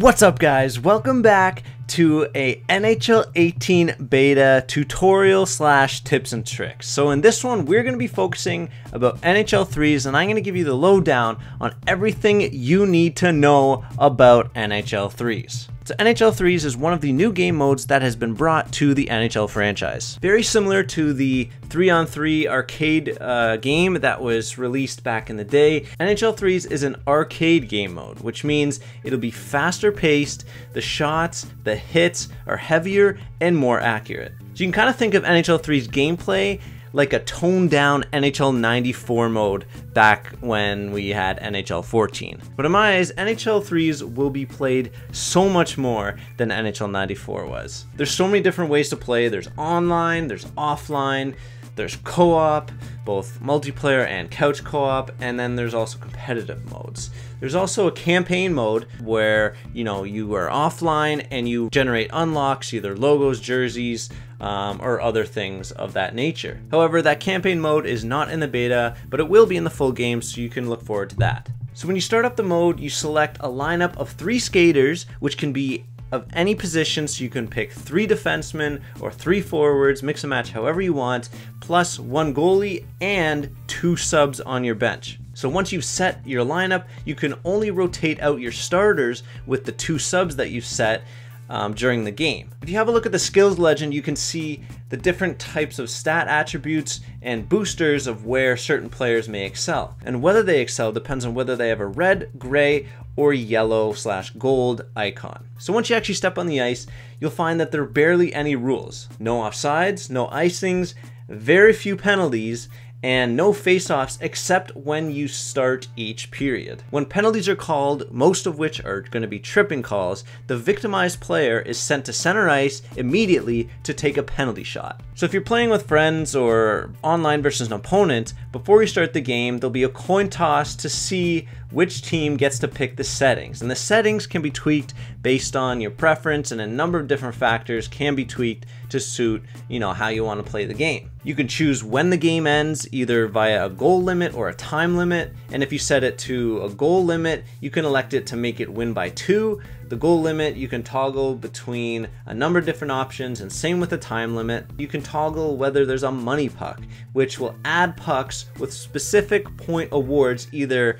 What's up, guys? Welcome back to a NHL 18 beta tutorial slash tips and tricks. So in this one, we're going to be focusing about NHL 3s, and I'm going to give you the lowdown on everything you need to know about NHL 3s. So NHL 3s is one of the new game modes that has been brought to the NHL franchise. Very similar to the 3-on-3 arcade game that was released back in the day. NHL 3s is an arcade game mode, which means it'll be faster paced, the shots, the hits are heavier and more accurate. So you can kind of think of NHL 3's gameplay like a toned down NHL 94 mode back when we had NHL 14. But in my eyes, NHL 3s will be played so much more than NHL 94 was. There's so many different ways to play. There's online, there's offline, there's co-op, both multiplayer and couch co-op, and then there's also competitive modes. There's also a campaign mode where, you are offline and you generate unlocks, either logos, jerseys, or other things of that nature. However, that campaign mode is not in the beta, but it will be in the full game, so you can look forward to that. So when you start up the mode, you select a lineup of 3 skaters, which can be of any position, so you can pick 3 defensemen or 3 forwards, mix and match however you want, plus 1 goalie and 2 subs on your bench. So once you've set your lineup, you can only rotate out your starters with the 2 subs that you've set during the game. If you have a look at the skills legend, you can see the different types of stat attributes and boosters of where certain players may excel. And whether they excel depends on whether they have a red, gray, or yellow / gold icon. So once you actually step on the ice, you'll find that there are barely any rules. No offsides, no icings, very few penalties, and no face-offs except when you start each period. When penalties are called, most of which are going to be tripping calls, the victimized player is sent to center ice immediately to take a penalty shot. So if you're playing with friends or online versus an opponent, before you start the game, there'll be a coin toss to see which team gets to pick the settings. And the settings can be tweaked based on your preference, and a number of different factors can be tweaked to suit, how you want to play the game. You can choose when the game ends, either via a goal limit or a time limit. And if you set it to a goal limit, you can elect it to make it win by 2. The goal limit, you can toggle between a number of different options, and same with the time limit. You can toggle whether there's a money puck, which will add pucks with specific point awards, either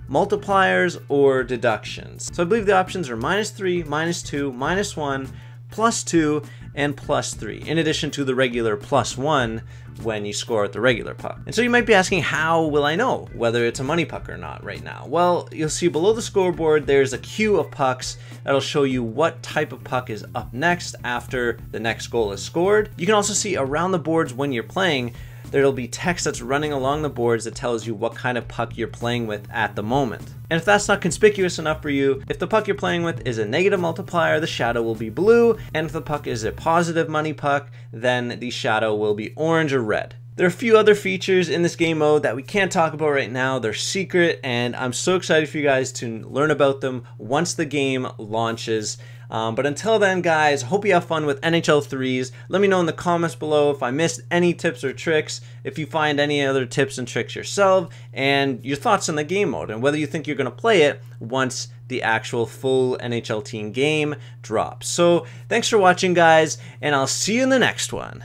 multipliers or deductions. So I believe the options are -3, -2, -1, +2, and +3, in addition to the regular +1 when you score at the regular puck. And so you might be asking, how will I know whether it's a money puck or not right now? Well, you'll see below the scoreboard there's a queue of pucks that'll show you what type of puck is up next after the next goal is scored. You can also see around the boards when you're playing, there'll be text that's running along the boards that tells you what kind of puck you're playing with at the moment. And if that's not conspicuous enough for you, if the puck you're playing with is a negative multiplier, the shadow will be blue, and if the puck is a positive money puck, then the shadow will be orange or red. There are a few other features in this game mode that we can't talk about right now. They're secret, and I'm so excited for you guys to learn about them once the game launches. But until then, guys, hope you have fun with NHL 3s. Let me know in the comments below if I missed any tips or tricks, if you find any other tips and tricks yourself, and your thoughts on the game mode, and whether you think you're going to play it once the actual full NHL team game drops. So thanks for watching, guys, and I'll see you in the next one.